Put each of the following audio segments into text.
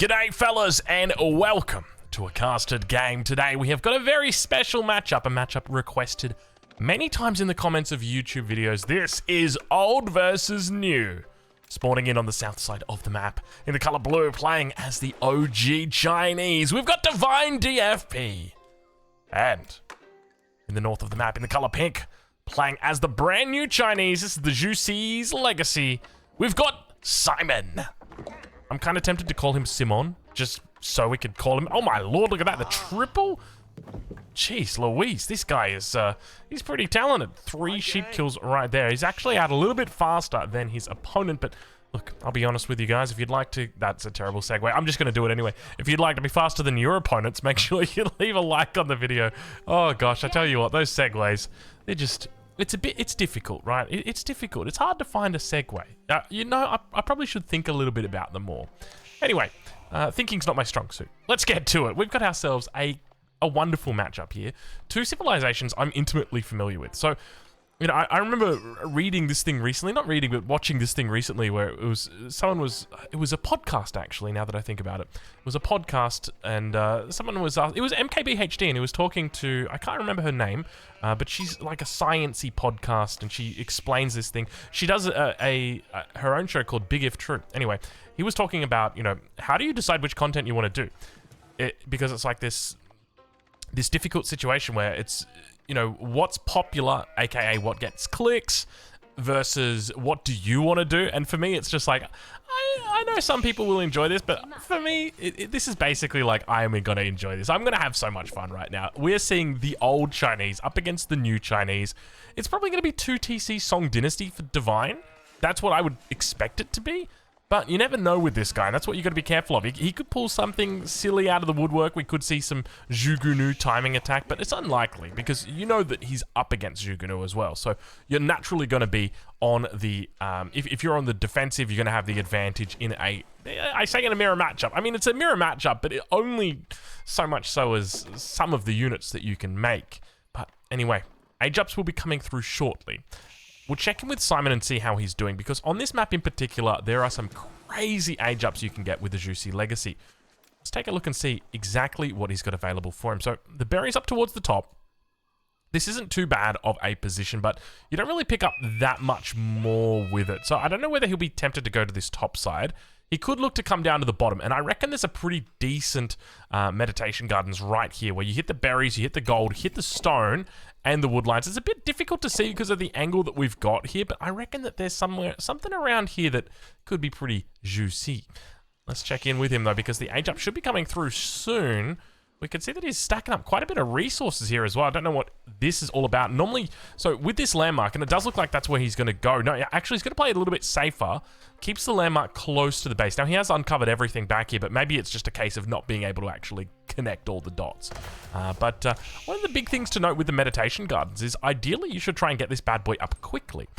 G'day fellas and welcome to a casted game. Today we have got a very special matchup, a matchup requested many times in the comments of YouTube videos. This is old versus new. Spawning in on the south side of the map in the color blue, playing as the OG Chinese. We've got Divine DFP. And in the north of the map in the color pink, playing as the brand new Chinese. This is the Juicy's Legacy. We've got Simon. I'm kind of tempted to call him Simon, just so we could call him. Oh my lord, look at that, the triple. Jeez Louise, this guy is, he's pretty talented. 3 sheep kills right there. He's actually out a little bit faster than his opponent, but look, I'll be honest with you guys, if you'd like to, that's a terrible segue. I'm just going to do it anyway. If you'd like to be faster than your opponents, make sure you leave a like on the video. Oh gosh, I tell you what, those segues, they're just... It's difficult, right? It's difficult. It's hard to find a segue. You know, I probably should think a little bit about them more. Anyway, thinking's not my strong suit. Let's get to it. We've got ourselves a wonderful matchup here. 2 civilizations I'm intimately familiar with. So, you know, I remember reading this thing recently, not reading, but watching this thing recently where it was a podcast actually, now that I think about it. It was a podcast and someone was, it was MKBHD and he was talking to, I can't remember her name, but she's like a science-y podcast and she explains this thing. She does her own show called Big If True. Anyway, he was talking about, you know, how do you decide which content you want to do? Because it's like this difficult situation where it's, you know, what's popular, aka what gets clicks, versus what do you want to do? And for me, it's just like, I know some people will enjoy this, but for me, this is basically like, I am going to enjoy this. I'm going to have so much fun right now. We're seeing the old Chinese up against the new Chinese. It's probably going to be 2 TC Song Dynasty for Divine. That's what I would expect it to be. But you never know with this guy, and that's what you got to be careful of. He could pull something silly out of the woodwork. We could see some Zhu Gunu timing attack, but it's unlikely because you know that he's up against Zhu Gunu as well. So you're naturally going to be on the, if you're on the defensive, you're going to have the advantage in a mirror matchup. I mean, it's a mirror matchup, but it only so much so as some of the units that you can make. But anyway, age-ups will be coming through shortly. We'll check in with Simon and see how he's doing, because on this map in particular, there are some crazy age-ups you can get with the Juicy Legacy. Let's take a look and see exactly what he's got available for him. So the berry's up towards the top. This isn't too bad of a position, but you don't really pick up that much more with it. So I don't know whether he'll be tempted to go to this top side. He could look to come down to the bottom, and I reckon there's a pretty decent meditation gardens right here, where you hit the berries, you hit the gold, hit the stone, and the wood lines. It's a bit difficult to see because of the angle that we've got here, but I reckon that there's something around here that could be pretty juicy. Let's check in with him, though, because the age-up should be coming through soon. We can see that he's stacking up quite a bit of resources here as well. I don't know what this is all about. Normally, so with this landmark, and it does look like that's where he's going to go. No, actually, he's going to play it a little bit safer. Keeps the landmark close to the base. Now, he has uncovered everything back here, but maybe it's just a case of not being able to actually connect all the dots. But one of the big things to note with the meditation gardens is ideally you should try and get this bad boy up quickly.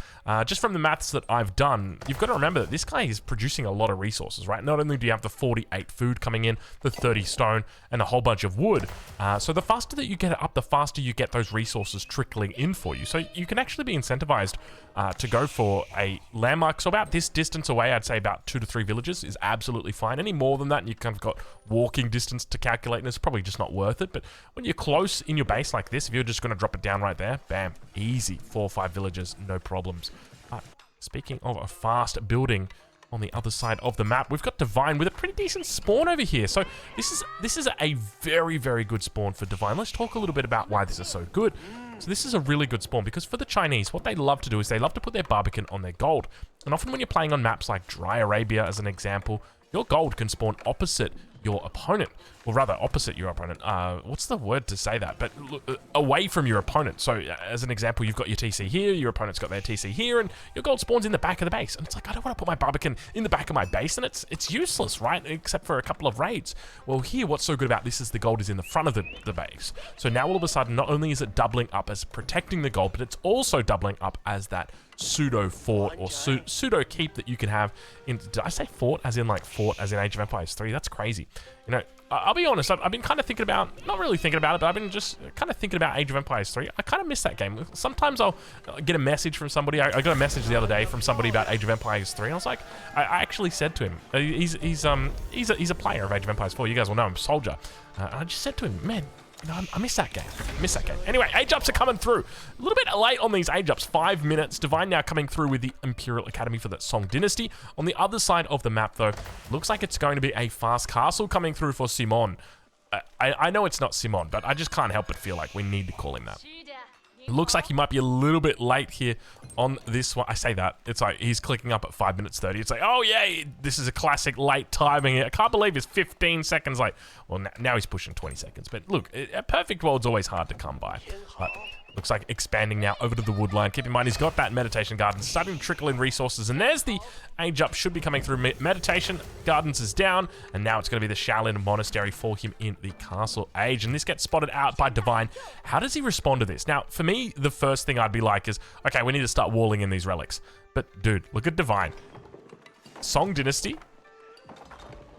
Just from the maths that I've done, you've got to remember that this guy is producing a lot of resources, right? Not only do you have the 48 food coming in, the 30 stone, and a whole bunch of wood. So the faster that you get it up, the faster you get those resources trickling in for you. So you can actually be incentivized to go for a landmark. So about this distance away, I'd say about 2 to 3 villages is absolutely fine. Any more than that, and you've kind of got walking distance to calculate, and it's probably just not worth it. But when you're close in your base like this, if you're just going to drop it down right there, bam, easy, 4 or 5 villages, no problems. But speaking of a fast building on the other side of the map, we've got Divine with a pretty decent spawn over here. So this is a very, very good spawn for Divine. Let's talk a little bit about why this is so good. So this is a really good spawn because for the Chinese, what they love to do is they love to put their Barbican on their gold. And often when you're playing on maps like Dry Arabia as an example, your gold can spawn opposite your opponent, or rather opposite your opponent. What's the word to say that? But away from your opponent. So as an example, you've got your TC here, your opponent's got their TC here, and your gold spawns in the back of the base. And it's like, I don't want to put my Barbican in the back of my base, and it's useless, right? Except for a couple of raids. Well, here, what's so good about this is the gold is in the front of the base. So now all of a sudden, not only is it doubling up as protecting the gold, but it's also doubling up as that pseudo fort or pseudo keep that you can have in. Did I say fort as in like fort as in Age of Empires 3? That's crazy. You know, I'll be honest, I've been kind of thinking about, not really thinking about it, but I've been just kind of thinking about Age of Empires 3. I kind of miss that game. Sometimes I'll get a message from somebody. I got a message the other day from somebody about Age of Empires 3, and I was like, I actually said to him, he's a player of Age of Empires 4. You guys will know him, Soldier. And I just said to him, man, you know, I miss that game. Anyway, age-ups are coming through. A little bit late on these age-ups. 5 minutes. Divine now coming through with the Imperial Academy for the Song Dynasty. On the other side of the map, though, looks like it's going to be a fast castle coming through for Simon. I know it's not Simon, but I just can't help but feel like we need to call him that. It looks like he might be a little bit late here on this one. I say that. It's like he's clicking up at 5 minutes 30. It's like, oh, yeah, this is a classic late timing. I can't believe it's 15 seconds late. Well, now he's pushing 20 seconds. But look, a perfect world's always hard to come by. But looks like expanding now over to the wood line. Keep in mind, he's got that meditation garden starting to trickle in resources. And there's the age up should be coming through. Meditation gardens is down. And now it's going to be the Shaolin Monastery for him in the castle age. And this gets spotted out by Divine. How does he respond to this? Now, for me, the first thing I'd be like is, okay, we need to start walling in these relics. But dude, look at Divine. Song Dynasty.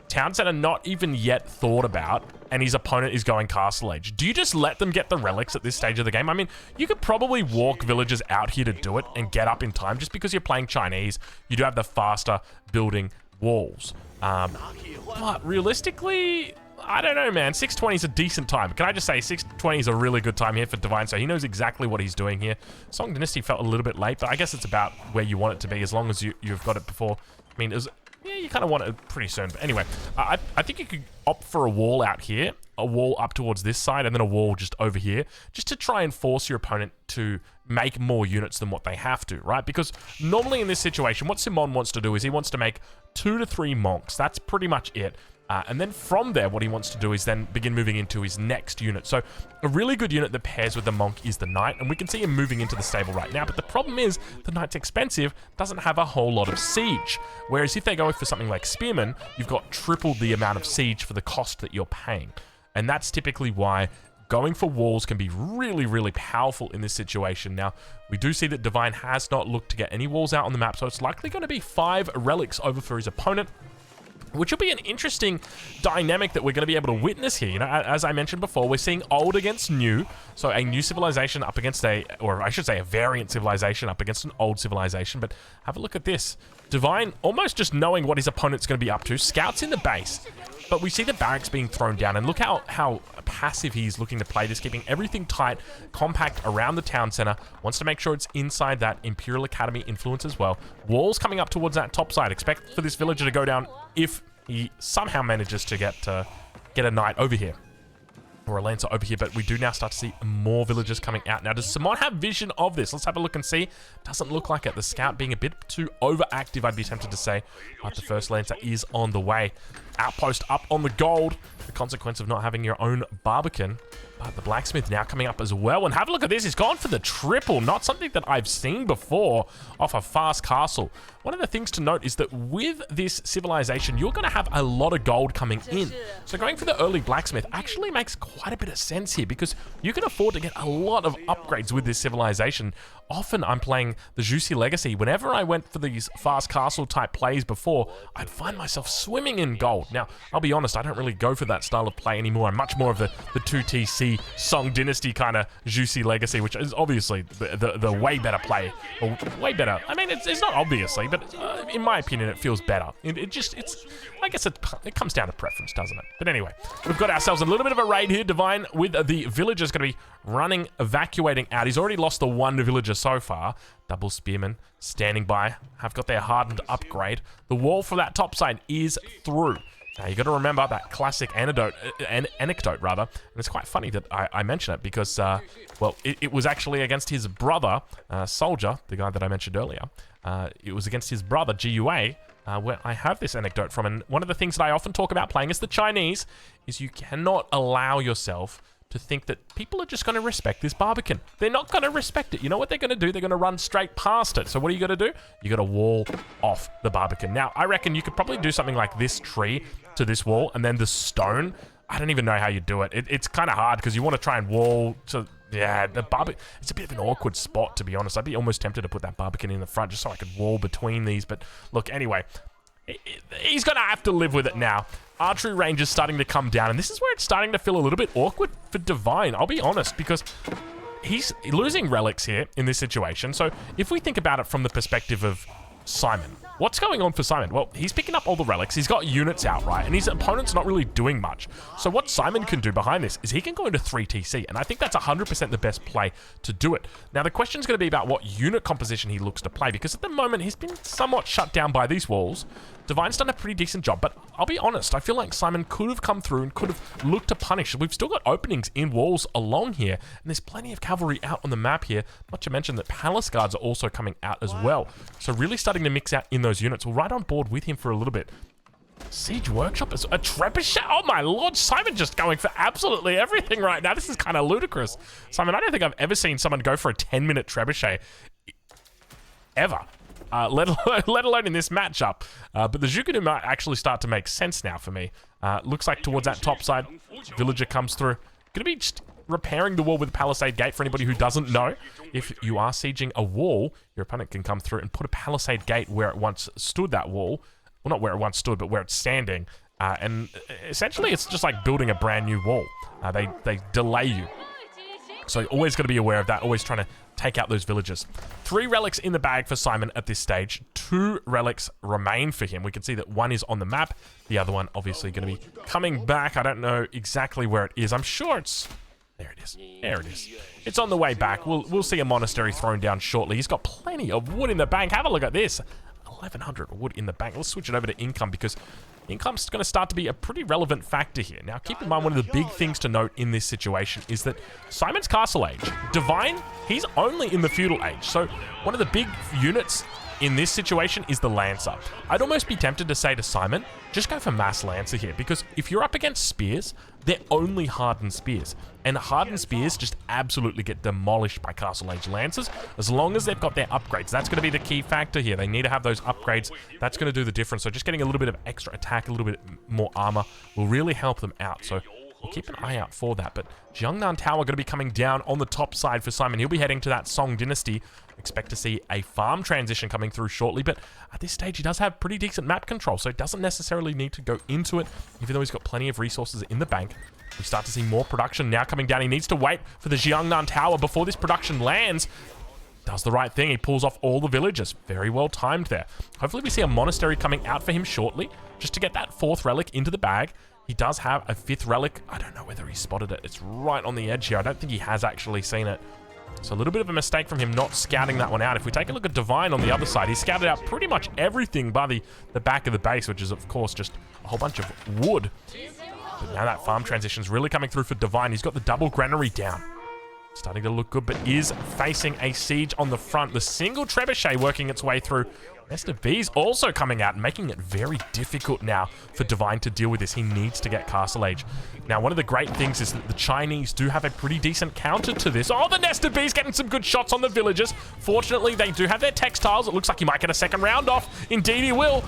Town center not even yet thought about, and his opponent is going castle age. Do you just let them get the relics at this stage of the game? I mean, you could probably walk villagers out here to do it and get up in time. Just because you're playing Chinese, you do have the faster building walls. But realistically, I don't know, man. 620 is a decent time. Can I just say 620 is a really good time here for Divine, so he knows exactly what he's doing here. Song Dynasty felt a little bit late, but I guess it's about where you want it to be as long as you've got it before. I mean, yeah, you kind of want it pretty soon. But anyway, I think you could opt for a wall out here, a wall up towards this side, and then a wall just over here, just to try and force your opponent to make more units than what they have to, right? Because normally in this situation, what Simon wants to do is he wants to make 2 to 3 monks. That's pretty much it. And then from there, what he wants to do is then begin moving into his next unit. So a really good unit that pairs with the monk is the knight, and we can see him moving into the stable right now. But the problem is the knight's expensive, doesn't have a whole lot of siege. Whereas if they go for something like spearman, you've got triple the amount of siege for the cost that you're paying. And that's typically why going for walls can be really, really powerful in this situation. Now, we do see that Divine has not looked to get any walls out on the map, so it's likely going to be 5 relics over for his opponent, which will be an interesting dynamic that we're going to be able to witness here. You know, as I mentioned before, we're seeing old against new. So a new civilization up against a variant civilization up against an old civilization. But have a look at this. Divine, almost just knowing what his opponent's going to be up to, scouts in the base. But we see the barracks being thrown down, and look how passive he's looking to play this, keeping everything tight, compact around the town center. Wants to make sure it's inside that Imperial Academy influence as well. Walls coming up towards that top side. Expect for this villager to go down if he somehow manages to get a knight over here. Or a lancer over here, but we do now start to see more villagers coming out. Now, does Simon have vision of this? Let's have a look and see. Doesn't look like it. The scout being a bit too overactive, I'd be tempted to say. But the first lancer is on the way. Outpost up on the gold. The consequence of not having your own Barbican. But the blacksmith now coming up as well. And have a look at this. He's gone for the triple. Not something that I've seen before off a fast castle. One of the things to note is that with this civilization, you're going to have a lot of gold coming in. So going for the early blacksmith actually makes quite a bit of sense here, because you can afford to get a lot of upgrades with this civilization. Often I'm playing the Juicy Legacy. Whenever I went for these fast castle type plays before, I'd find myself swimming in gold. Now, I'll be honest, I don't really go for that style of play anymore. I'm much more of the 2TC Song Dynasty kind of Juicy Legacy, which is obviously the way better play. Or way better. I mean, it's not obviously, but in my opinion, it feels better. I guess it comes down to preference, doesn't it? But anyway, we've got ourselves a little bit of a raid here. Divine with the villagers going to be running, evacuating out. He's already lost the 1 villager so far. Double spearmen standing by, have got their hardened upgrade. The wall for that top side is through. Now, you got to remember that classic anecdote, and it's quite funny that I mention it because, well, it was actually against his brother, Soldier, the guy that I mentioned earlier. It was against his brother, GUA, where I have this anecdote from. And one of the things that I often talk about playing as the Chinese is you cannot allow yourself to think that people are just going to respect this Barbican. They're not going to respect it. You know what they're going to do? They're going to run straight past it. So what are you going to do? You got to wall off the Barbican. Now, I reckon you could probably do something like this tree to this wall, and then the stone. I don't even know how you do it. It's kind of hard because you want to try and wall to... Yeah, the Barbican, it's a bit of an awkward spot, to be honest. I'd be almost tempted to put that Barbican in the front just so I could wall between these. But look, anyway, he's going to have to live with it now. Archery range is starting to come down, and this is where it's starting to feel a little bit awkward for Divine, I'll be honest, because he's losing relics here in this situation. So if we think about it from the perspective of Simon, what's going on for Simon? Well, he's picking up all the relics. He's got units out, right? And his opponent's not really doing much. So what Simon can do behind this is he can go into 3TC, and I think that's 100% the best play to do it. Now, the question's going to be about what unit composition he looks to play, because at the moment, he's been somewhat shut down by these walls. Divine's done a pretty decent job, but I'll be honest, I feel like Simon could have come through and could have looked to punish. We've still got openings in walls along here, and there's plenty of cavalry out on the map here. Not to mention that palace guards are also coming out as well. So really starting to mix out in those units. We're right on board with him for a little bit. Siege Workshop is a trebuchet. Oh my lord, Simon just going for absolutely everything right now. This is kind of ludicrous. Simon, I don't think I've ever seen someone go for a 10-minute trebuchet. Ever. Let alone in this matchup. But the Zhukanu might actually start to make sense now for me. Looks like towards that top side, villager comes through. Gonna be just repairing the wall with Palisade Gate. For anybody who doesn't know, if you are sieging a wall, your opponent can come through and put a Palisade Gate where it once stood, that wall. Well, not where it once stood, but where it's standing. And essentially, it's just like building a brand new wall. They delay you. So you're always got to be aware of that, always trying to take out those villagers. 3 relics in the bag for Simon at this stage. 2 relics remain for him. We can see that one is on the map. The other one obviously going to be coming back. I don't know exactly where it is. I'm sure it's... There it is. There it is. It's on the way back. We'll see a monastery thrown down shortly. He's got plenty of wood in the bank. Have a look at this. 1,100 wood in the bank. Let's switch it over to income because income's going to start to be a pretty relevant factor here. Now, keep in mind, one of the big things to note in this situation is that Simon's Castle Age. Divine, he's only in the Feudal Age. So one of the big units in this situation is the Lancer. I'd almost be tempted to say to Simon, just go for Mass Lancer here, because if you're up against spears, they're only hardened spears. And hardened spears just absolutely get demolished by Castle Age Lancers, as long as they've got their upgrades. That's going to be the key factor here. They need to have those upgrades. That's going to do the difference. So just getting a little bit of extra attack, a little bit more armor will really help them out. So we'll keep an eye out for that. But Jiangnan Tower going to be coming down on the top side for Simon. He'll be heading to that Song Dynasty. Expect to see a farm transition coming through shortly, but at this stage he does have pretty decent map control, so he doesn't necessarily need to go into it, even though he's got plenty of resources in the bank. We start to see more production now coming down. He needs to wait for the Jiangnan Tower before this production lands. Does the right thing. He pulls off all the villagers. Very well timed there. Hopefully we see a monastery coming out for him shortly, just to get that 4th relic into the bag. He does have a 5th relic. I don't know whether he spotted it. It's right on the edge here. I don't think he has actually seen it. So a little bit of a mistake from him not scouting that one out. If we take a look at Divine on the other side, he scouted out pretty much everything by the back of the base, which is, of course, just a whole bunch of wood. But now that farm transition is really coming through for Divine. He's got the double granary down. Starting to look good, but is facing a siege on the front. The single trebuchet working its way through. Mr. B's also coming out, making it very difficult now for Divine to deal with this. He needs to get Castle Age. Now, one of the great things is that the Chinese do have a pretty decent counter to this. Oh, the Nestor B's getting some good shots on the villagers. Fortunately, they do have their textiles. It looks like he might get a second round off. Indeed, he will.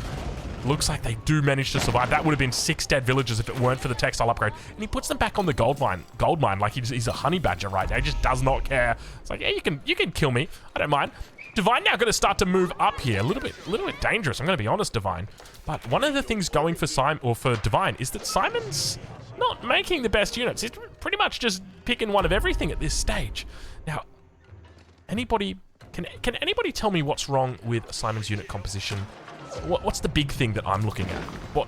Looks like they do manage to survive. That would have been 6 dead villagers if it weren't for the textile upgrade. And he puts them back on the gold mine like he's a honey badger right now. He just does not care. It's like, yeah, you can kill me. I don't mind. Divine now going to start to move up here. A little bit dangerous. I'm going to be honest, Divine. But one of the things going for for Divine is that Simon's not making the best units. He's pretty much just picking one of everything at this stage. Now, can anybody tell me what's wrong with Simon's unit composition? What's the big thing that I'm looking at?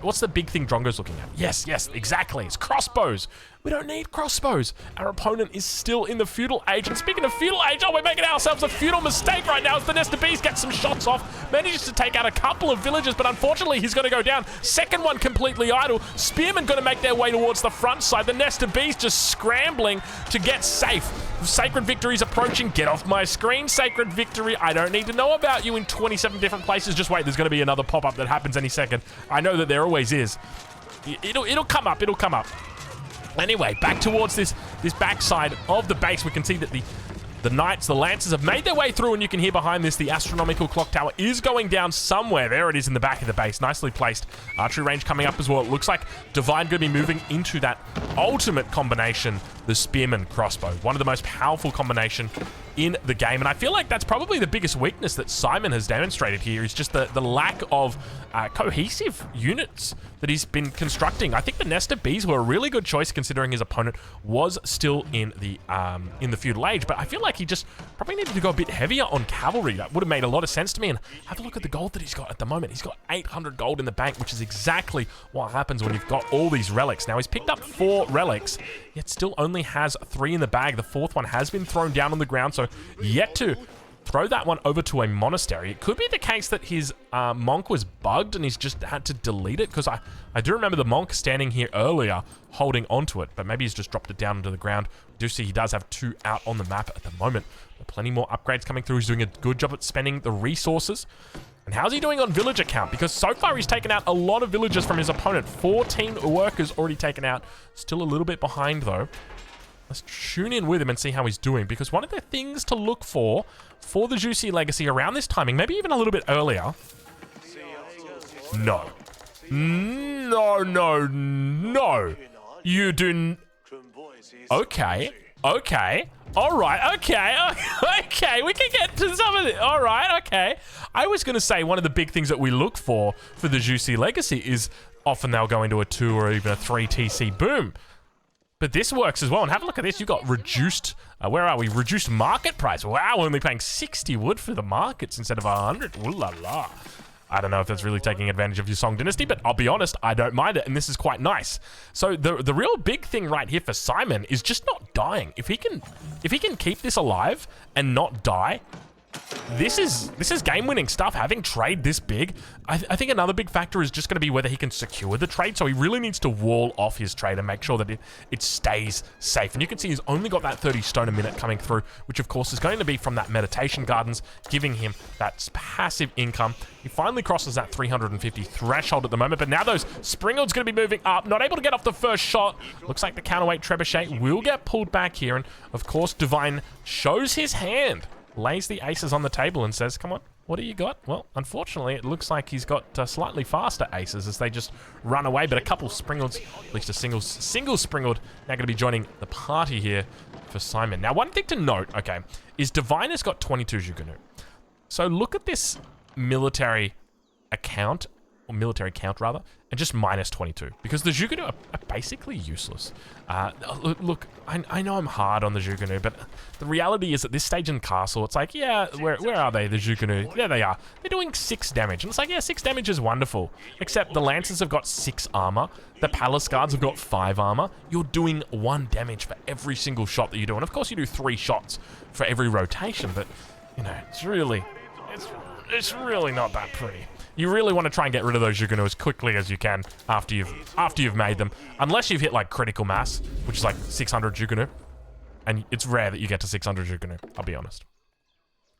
What's the big thing Drongo's looking at? Yes, exactly. It's crossbows. We don't need crossbows. Our opponent is still in the Feudal Age. And speaking of Feudal Age, we're making ourselves a feudal mistake right now as the Nestor Beast gets some shots off. Manages to take out a couple of villagers, but unfortunately he's going to go down. Second one completely idle. Spearmen going to make their way towards the front side. The Nestor Beast just scrambling to get safe. Sacred Victory's approaching. Get off my screen, Sacred Victory. I don't need to know about you in 27 different places. Just wait, there's going to be another pop-up that happens any second. I know that there always is. It'll come up. It'll come up. Anyway, back towards this backside of the base, we can see that the Knights, the Lancers have made their way through, and you can hear behind this the astronomical clock tower is going down somewhere. There it is in the back of the base. Nicely placed. Archery range coming up as well. It looks like Divine going to be moving into that ultimate combination the Spearman crossbow. One of the most powerful combination in the game. And I feel like that's probably the biggest weakness that Simon has demonstrated here is just the lack of cohesive units that he's been constructing. I think the Nest of Bees were a really good choice considering his opponent was still in the feudal age, but I feel like he just probably needed to go a bit heavier on cavalry. That would have made a lot of sense to me. And have a look at the gold that he's got at the moment. He's got 800 gold in the bank, which is exactly what happens when you've got all these relics. Now he's picked up 4 relics, yet still only has 3 in the bag. The 4th one has been thrown down on the ground, so yet to throw that one over to a monastery. It could be the case that his monk was bugged and he's just had to delete it, because I do remember the monk standing here earlier holding onto it, but maybe he's just dropped it down into the ground. We do see he does have 2 out on the map at the moment. Plenty more upgrades coming through. He's doing a good job at spending the resources. And how's he doing on villager count? Because so far he's taken out a lot of villagers from his opponent. 14 workers already taken out. Still a little bit behind though. Let's tune in with him and see how he's doing, because one of the things to look for the Juicy Legacy around this timing, maybe even a little bit earlier. No. No, no, no. You do... Okay. Okay. All right. Okay. Okay. We can get to some of it. All right. Okay. I was going to say one of the big things that we look for the Juicy Legacy is often they'll go into a 2 or even a 3 TC boom. But this works as well. And have a look at this. You've got reduced, where are we? Reduced market price. Wow, only paying 60 wood for the markets instead of 100. Ooh la la. I don't know if that's really taking advantage of your Song Dynasty, but I'll be honest, I don't mind it, and this is quite nice. So the real big thing right here for Simon is just not dying. If he can keep this alive and not die, this is game-winning stuff. Having trade this big, I think another big factor is just going to be whether he can secure the trade. So he really needs to wall off his trade and make sure that it stays safe. And you can see he's only got that 30 stone a minute coming through, which of course is going to be from that meditation gardens, giving him that passive income. He finally crosses that 350 threshold at the moment, but now those Springald's going to be moving up, not able to get off the first shot. Looks like the counterweight Trebuchet will get pulled back here, and of course Divine shows his hand, lays the aces on the table and says, come on, what do you got? Well, unfortunately, it looks like he's got slightly faster aces as they just run away, but a couple Springalds, at least a single Springald, now going to be joining the party here for Simon. Now, one thing to note, okay, is Divine has got 22 Jugunu. So look at this military account, or military count rather, and just minus 22, because the Jugunu are basically useless. Look, I know I'm hard on the Jugunu, but the reality is at this stage in Castle, it's like, yeah, where are they, the Jugunu? There they are. They're doing 6 damage, and it's like, yeah, 6 damage is wonderful, except the Lancers have got 6 armor, the Palace Guards have got 5 armor. You're doing 1 damage for every single shot that you do, and of course you do 3 shots for every rotation, but, you know, it's really not that pretty. You really want to try and get rid of those Jugunu as quickly as you can after you've made them. Unless you've hit like critical mass, which is like 600 Jugunu. And it's rare that you get to 600 Jugunu, I'll be honest.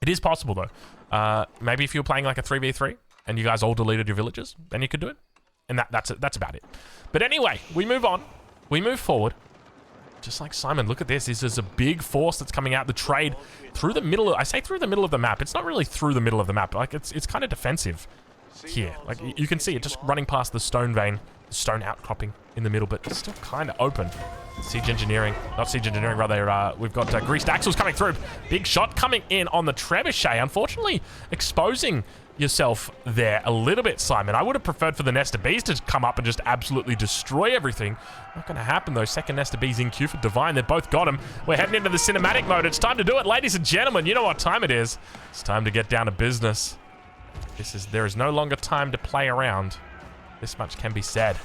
It is possible though. Maybe if you were playing like a 3v3 and you guys all deleted your villages, then you could do it. And that's about it. But anyway, we move on. We move forward. Just like Simon, look at this. This is a big force that's coming out the trade through the middle. I say through the middle of the map. It's not really through the middle of the map. Like it's kind of defensive here. Like you can see it just running past the stone vein, the stone outcropping in the middle, but it's still kind of open. Siege engineering, not siege engineering, rather, we've got greased axles coming through. Big shot coming in on the Trebuchet. Unfortunately, exposing yourself there a little bit, Simon. I would have preferred for the Nest of Bees to come up and just absolutely destroy everything. Not going to happen though. Second Nest of Bees in queue for Divine. They've both got him. We're heading into the cinematic mode. It's time to do it, ladies and gentlemen. You know what time it is. It's time to get down to business. There is no longer time to play around. This much can be said.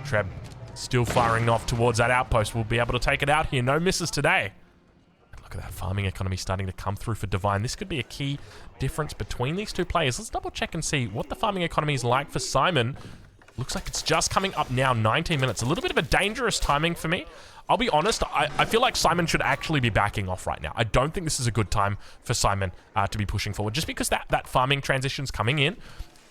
Treb still firing off towards that outpost. We'll be able to take it out here. No misses today. Look at that farming economy starting to come through for Divine. This could be a key difference between these two players. Let's double check and see what the farming economy is like for Simon. Looks like it's just coming up now, 19 minutes. A little bit of a dangerous timing for me. I'll be honest, I feel like Simon should actually be backing off right now. I don't think this is a good time for Simon to be pushing forward, just because that farming transition's coming in.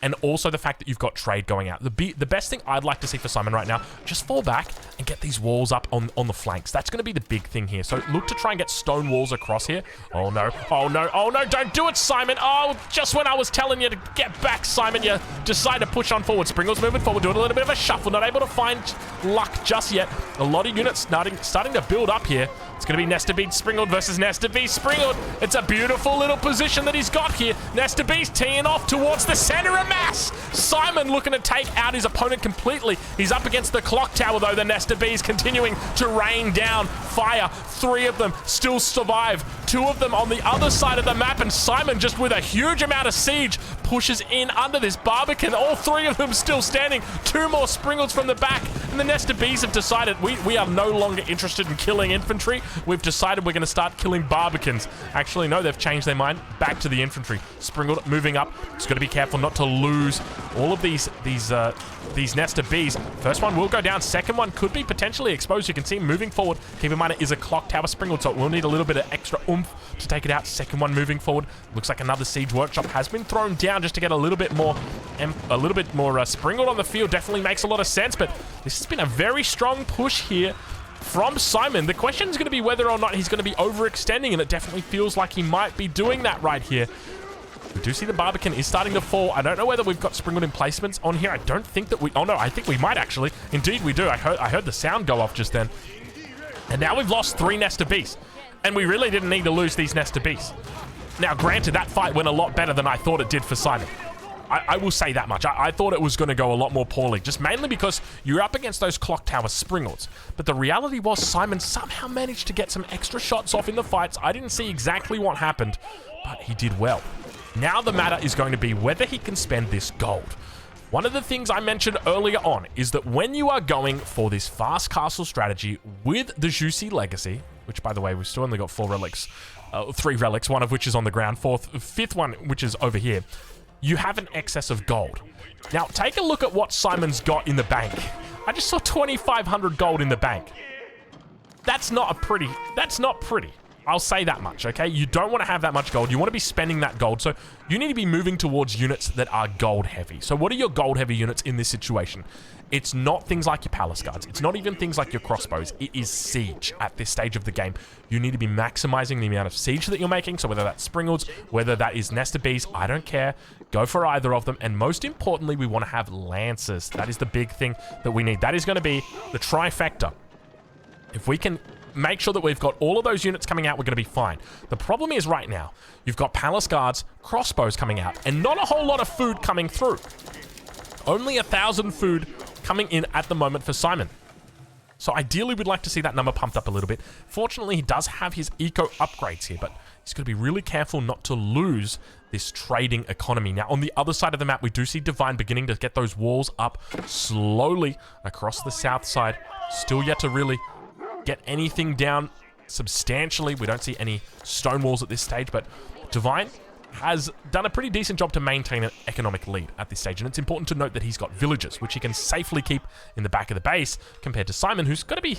and also the fact that you've got trade going out. The best thing I'd like to see for Simon right now, just fall back and get these walls up on the flanks. That's going to be the big thing here. So look to try and get stone walls across here. Oh no, oh no, oh no, don't do it, Simon. Oh, just when I was telling you to get back, Simon, you decide to push on forward. Springle's moving forward, doing a little bit of a shuffle, not able to find luck just yet. A lot of units starting to build up here. It's going to be Nesta Beast Springled versus Nesta Beast Springled. It's a beautiful little position that he's got here. Nesta Beast teeing off towards the center of mass. Simon looking to take out his opponent completely. He's up against the clock tower, though. The Nesta Beast continuing to rain down fire. 3 of them still survive. 2 of them on the other side of the map, and Simon, just with a huge amount of siege, pushes in under this Barbican. All 3 of them still standing. 2 more Springleds from the back, and the Nesta Bees have decided we are no longer interested in killing infantry. We've decided we're going to start killing Barbicans. Actually, no, they've changed their mind. Back to the infantry. Springled moving up. Just got to be careful not to lose all of these Nesta Bees. First one will go down. Second one could be potentially exposed. You can see him moving forward. Keep in mind it is a clock tower Springled, so it will need a little bit of extra oomph to take it out. Second one moving forward. Looks like another siege workshop has been thrown down just to get a little bit more Springled on the field. Definitely makes a lot of sense, but this has been a very strong push here from Simon. The question is going to be whether or not he's going to be overextending, and it definitely feels like he might be doing that right here. We do see the Barbican is starting to fall. I don't know whether we've got Springled emplacements on here. I don't think that we... Oh, no, I think we might actually. Indeed, we do. I heard the sound go off just then. And now we've lost 3 Nesta Beasts. And we really didn't need to lose these Nesta Beasts. Now, granted, that fight went a lot better than I thought it did for Simon. I will say that much. I thought it was going to go a lot more poorly, just mainly because you're up against those clock tower Springleds. But the reality was Simon somehow managed to get some extra shots off in the fights. I didn't see exactly what happened, but he did well. Now the matter is going to be whether he can spend this gold. One of the things I mentioned earlier on is that when you are going for this fast castle strategy with the Jussi Legacy, which, by the way, we've still only got 4 relics, 3 relics, one of which is on the ground, 5th one, which is over here, you have an excess of gold. Now, take a look at what Simon's got in the bank. I just saw 2,500 gold in the bank. That's not pretty. I'll say that much, okay? You don't want to have that much gold. You want to be spending that gold. So you need to be moving towards units that are gold heavy. So what are your gold heavy units in this situation? It's not things like your palace guards. It's not even things like your crossbows. It is siege at this stage of the game. You need to be maximizing the amount of siege that you're making. So whether that's Springleds, whether that is Nesta Bees, I don't care. Go for either of them. And most importantly, we want to have lancers. That is the big thing that we need. That is going to be the trifecta. If we can make sure that we've got all of those units coming out, we're going to be fine. The problem is right now, you've got palace guards, crossbows coming out, and not a whole lot of food coming through. Only 1,000 food coming in at the moment for Simon. So ideally, we'd like to see that number pumped up a little bit. Fortunately, he does have his eco upgrades here, but he's got to be really careful not to lose this trading economy. Now, on the other side of the map, we do see Divine beginning to get those walls up slowly across the south side. Still yet to really get anything down substantially. We don't see any stone walls at this stage, but Divine has done a pretty decent job to maintain an economic lead at this stage. And it's important to note that he's got villages, which he can safely keep in the back of the base, compared to Simon, who's got to be...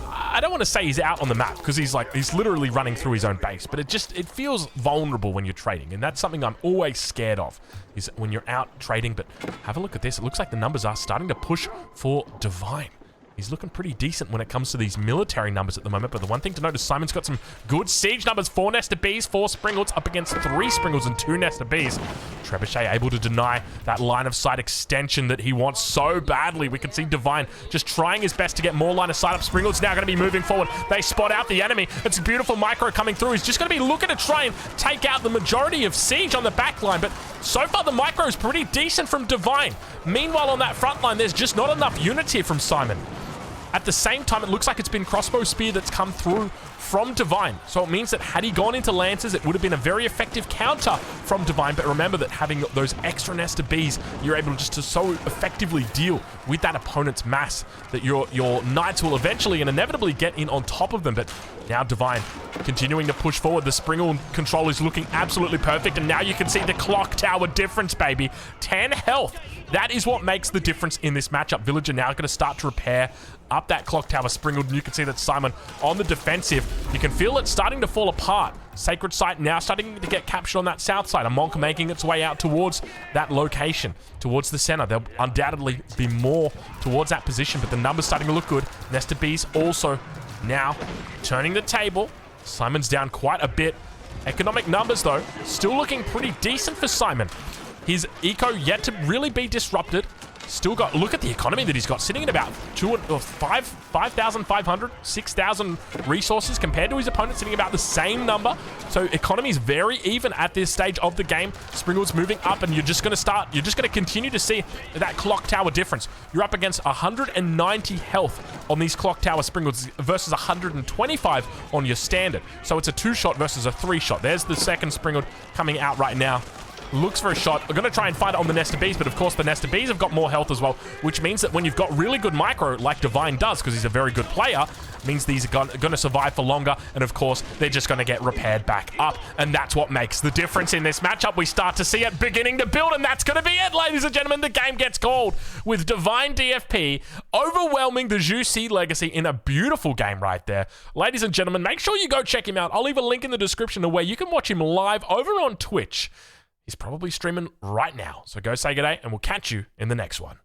I don't want to say he's out on the map, because he's literally running through his own base, but it feels vulnerable when you're trading, and that's something I'm always scared of, is when you're out trading. But have a look at this. It looks like the numbers are starting to push for Divine. He's looking pretty decent when it comes to these military numbers at the moment, but the one thing to note is Simon's got some good siege numbers. 4 Nesta Bees, 4 Springleds, up against 3 Springleds and 2 Nesta Bees. Trebuchet able to deny that line of sight extension that he wants so badly. We can see Divine just trying his best to get more line of sight up. Springled's now going to be moving forward. They spot out the enemy. It's a beautiful micro coming through. He's just going to be looking to try and take out the majority of siege on the back line, but so far the micro is pretty decent from Divine. Meanwhile, on that front line, there's just not enough units here from Simon. At the same time, it looks like it's been crossbow spear that's come through from Divine. So it means that had he gone into Lancers, it would have been a very effective counter from Divine. But remember that having those extra Nesta Bees, you're able just to so effectively deal with that opponent's mass that your Knights will eventually and inevitably get in on top of them. But Now Divine continuing to push forward. The Springle control is looking absolutely perfect. And now you can see the clock tower difference, baby. 10 health. That is what makes the difference in this matchup. Villager now going to start to repair up that clock tower Springle. And you can see that Simon on the defensive. You can feel it starting to fall apart. Sacred Site now starting to get captured on that south side. A Monk making its way out towards that location, towards the center. There'll undoubtedly be more towards that position, but the numbers starting to look good. Nesta Bees also now turning the table. Simon's down quite a bit. Economic numbers, though, still looking pretty decent for Simon. His eco yet to really be disrupted. Still got, look at the economy that he's got, sitting at about 5,500, 6,000 resources compared to his opponent, sitting about the same number. So economy's very even at this stage of the game. Springle's moving up, and you're just going to continue to see that clock tower difference. You're up against 190 health on these clock tower Springles versus 125 on your standard. So it's a 2-shot versus a 3-shot. There's the second Springle coming out right now. Looks for a shot. We're going to try and find it on the Nesta Bees, but of course the Nesta Bees have got more health as well, which means that when you've got really good micro, like Divine does, because he's a very good player, means these are going to survive for longer, and of course, they're just going to get repaired back up, and that's what makes the difference in this matchup. We start to see it beginning to build, and that's going to be it, ladies and gentlemen. The game gets called with Divine DFP overwhelming the Zhu C Legacy in a beautiful game right there. Ladies and gentlemen, make sure you go check him out. I'll leave a link in the description to where you can watch him live over on Twitch. He's probably streaming right now. So go say good day, and we'll catch you in the next one.